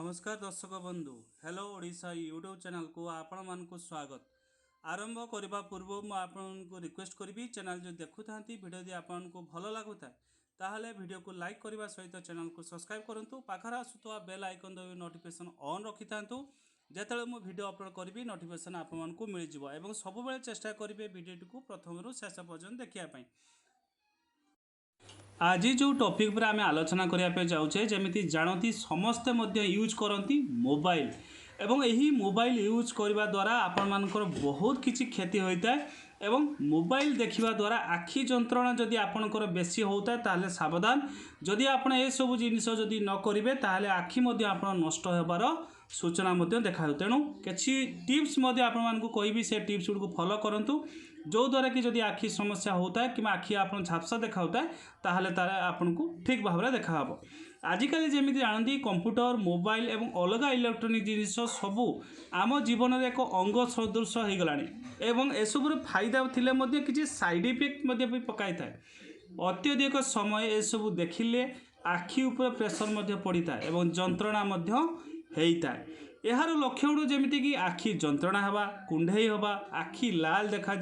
नमस्कार दर्शक बंधु हेलो ओडिशा यूट्यूब चैनल को आपण मानक स्वागत। आरंभ करने पूर्व मुझे आपको रिक्वेस्ट करी चैनल जो देखु था वीडियो यदि आपको भल लगुता ताहले वीडियो को लाइक करने सहित चैनल को सब्सक्राइब करूँ। पाखर आसुवा बेल आइकन दबी नोटिफिकेशन ऑन रखि था जिते मुझे वीडियो अपलोड करी नोटिफिकेशन आपको मिल जाए। सब चेष्टा करेंगे वीडियो को प्रथम रू शेष पर्यटन देखापी। आज जो टॉपिक पर आम आलोचना करने जाऊे जमी जानती समस्ते यूज करती मोबाइल एवं यही मोबाइल यूज करने द्वारा आपण मानकर बहुत किसी क्षति होता है एवं मोबाइल देखा द्वारा आखि जंत्रणा जदि आपणकर बेसी होता है ताहले सावधान। जदि आपण ये सब जिनिस जदि न करेंगे ताहले आखि आप नष्ट होबार सूचना देखा। तेणु किसी टिप्स आपण कहि से टिप्स गुड़ फॉलो करूँ जो द्वारा कि जदि आखि समस्या होता है कि आखि आप झापसा देखा होता है ताहले आपन को ठीक भाव में देखा। आजिकल जमी जानती कंप्यूटर मोबाइल एवं अलग इलेक्ट्रोनिक जिनिस सबू आम जीवन में एक अंग सदृश हो गलानी एवं एसबूर फायदा थिले किसी साइड इफेक्ट भी पकाई था। अत्यधिक समय एसबू देखिले आखि उपर प्रेशर पड़ी था एवं जंत्रणा होता है। यार लक्षण गुड़ जमीक कि आखि जंत्रणा हवा कुंडई हवा आखि लाल देखा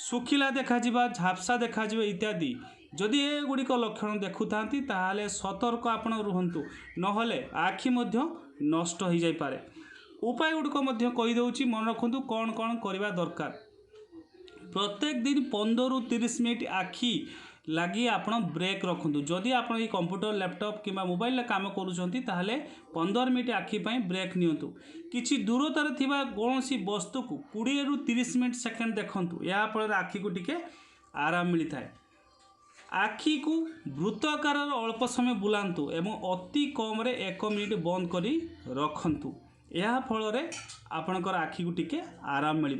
सुखिला देखा झापसा देखा इत्यादि जदि ए गुड़िक लक्षण देखुता ताहले सतर्क आपण रुहतु नहले आखि नष्ट हो जाए। उपाय गुड़िक कहीदे मन रखु कौन कौन करवा दरकार। प्रत्येक दिन 15 ରୁ 30 मिनट आखि लगी आप ब्रेक रखु। जदि आप कंप्यूटर लैपटॉप कि मोबाइल काम करुँच ताहले 15 मिनट आखि ब्रेक नियंतु। किछि दूरतार थिबा कौनसी वस्तु को 20 ରୁ 30 मिनट सेकेंड देखंतु। या फल आखि को टिके आराम मिलता है। आखि को वृत्ताकार अल्प समय बुलांतु एवं अति कम रे 1 मिनिट बंद करी रखंतु। यह फल आपणकर आखि को टिके आराम मिल।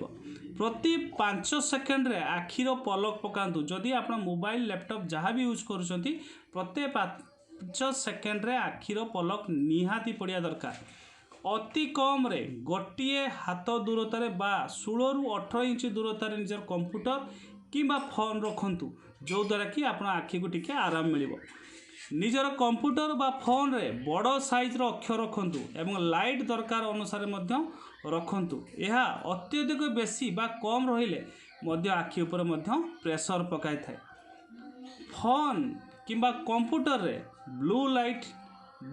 प्रति 5 सेकेंड रे आखिर पलक पकातु। जदि आप मोबाइल लैपटॉप जहाँ भी यूज करुँच प्रत्येक 5 सेकेंड रे आखिर पलक निहाती पड़िया दरकार। अति कम रे गोटे हाथ दूरतार बा 16 ରୁ 18 इंच दूरतार निजर कंप्यूटर किंबा फोन रखंतु जो द्वारा कि आप आखि को टिके आराम मिल। निजर कंप्यूटर बा फोन रे बड़ साइज रो अक्षर रखंतु एवं लाइट दरकार अनुसार रखंतु। यह अत्यधिक बेसी बा कम रहिले आखि ऊपर प्रेशर पकाई थाए। फोन किंबा कंप्यूटर रे ब्लू लाइट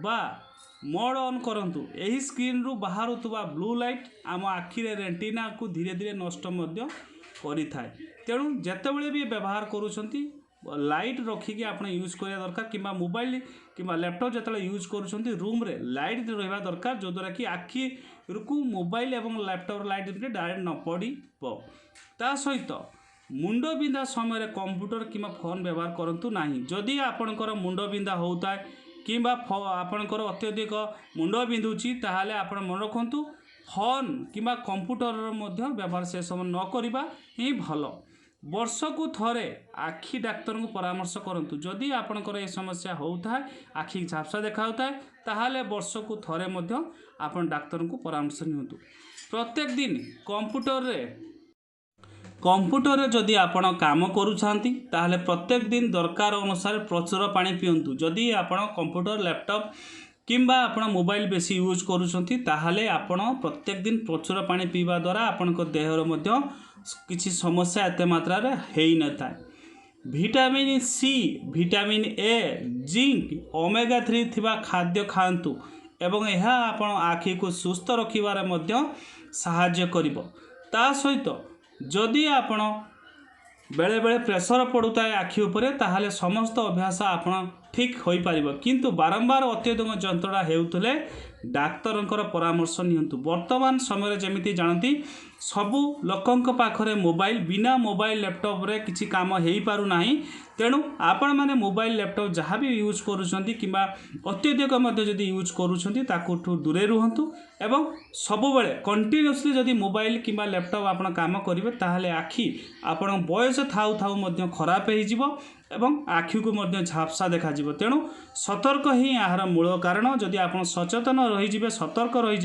बा मोड ऑन करंतु। यही स्क्रीन रु बाहर ब्लू लाइट आम आखि रेटिना को धीरे धीरे नष्ट करि थाए। तेणु जेतेबेले भी व्यवहार करूछंती लाइट रखिकी आप यूज करिया दरकार किंबा मोबाइल किंबा लैपटॉप जो यूज करूछंती रूम रे लाइट रहिबा दरकार जो द्वारा कि आखि को मोबाइल एवं लैपटॉप लाइट डायरेक्ट न पड़ी। ता सहित मुंड बिंधा समय कंप्यूटर किंबा फोन व्यवहार करंतु नाही। जदि आपणकर मुंड बिंधा होता है किंबा आपणकर अत्यधिक मुंड बिंधुची ताहाले आपण मन रखंतु फोन किंबा कंप्यूटर व्यवहार से समय न करिबा ही भल। वर्ष को थरे आखि डाक्तर को परामर्श करंतु। जदि आपणकर ये समस्या होता है आखि झापसा देखा होता है ताहाले वर्ष को थरे आपण डाक्तर को परामर्श नियंतु। प्रत्येक दिन कंप्यूटर रे जदि आपण काम करूछांती ताहाले प्रत्येक दिन दरकार अनुसार प्रचुर पानी पियंतु। जदि आपण कंप्यूटर लैपटॉप किंबा आपण मोबाइल बेसी यूज करूछंती ताहाले आपण प्रत्येक दिन प्रचुर पानी पीवा द्वारा आपणको देहर मध्य किसी समस्या एते मात्रा रे हेई न थाए। Vitamin C vitamin A zinc omega 3 थिबा खाद्य खांतु एवं यह आपण आखि को सुस्थ रखिबारे मध्य सहाय्य करिवो। ता सहित जदि आपण बेले बेले प्रेशर पड़ुता है आखि उपरे ताहाले समस्त अभ्यास आपण ठीक हो पारिबो। किंतु बारंबार अत्यधिक जंत्रणा हेउतले डाक्तरंकर परामर्श नियंतु। वर्तमान समय जमिति जानती सबु लोकंक पाखरे मोबाइल बिना मोबाइल लैपटॉप रे किछि काम हेई पारु नाही। तेणु आपण माने मोबाइल लैपटॉप जहाँ भी यूज करूछंती किंबा अत्यधिक मध्य जदि यूज करूछंती ताकुठू दूरे रुहंतु एवं सबुबेले कंटिन्यूअसली जदि मोबाइल किंबा लैपटॉप आपण काम करिवे ताहाले आखि आपण बयस थाउ थाउ मध्य खराब हो जिवो एवं आखि को मध्य झापसा देखा जिवो। तेणु सतर्क ही यार मूल कारण। जदि आप सचेतन रही सतर्क रही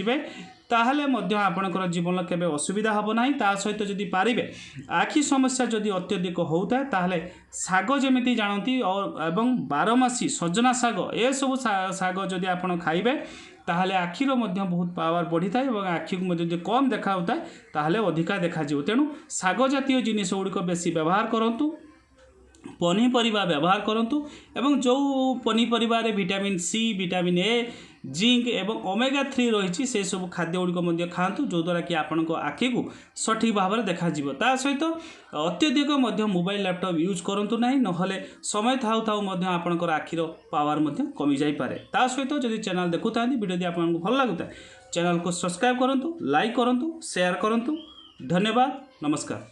ताहले मध्य आपणकर जीवन केबे असुविधा हबो नाही। ता सहित जदि पारिबे आखि समस्या जदि अत्यधिक होउता ताहले साग जेमिति जानती और एवं बारमासी सजना साग ए सब साग जदि आपण खाइबे ताहले आखिर मध्य बहुत पावर बढ़ी थाए और आखि को मध्य कम देखा होता है ताहले अधिका देखा जिवो। तेणु साग जातीय जिनिस गुड़िक बेसी व्यवहार करंतु, पनीपरिबा व्यवहार करंतु एवं जो पनीपरिबा रे vitamin C, vitamin A, zinc एवं ओमेगा 3 रही से सब खाद्य गुड़िक खातु जो द्वारा कि आपण आखि को सठिक भाव में देखा ता सहित अत्यधिक मोबाइल लैपटॉप यूज करंतु नहीं, नहले समय थाउ थाउ आपणकर आखिर पावर कमी जाई पारे। ता सहित जदि चैनल देखुता वीडियो यदि आपको भल लगुता चैनल को सब्सक्राइब करंतु, लाइक करंतु, शेयर करंतु। धन्यवाद, नमस्कार।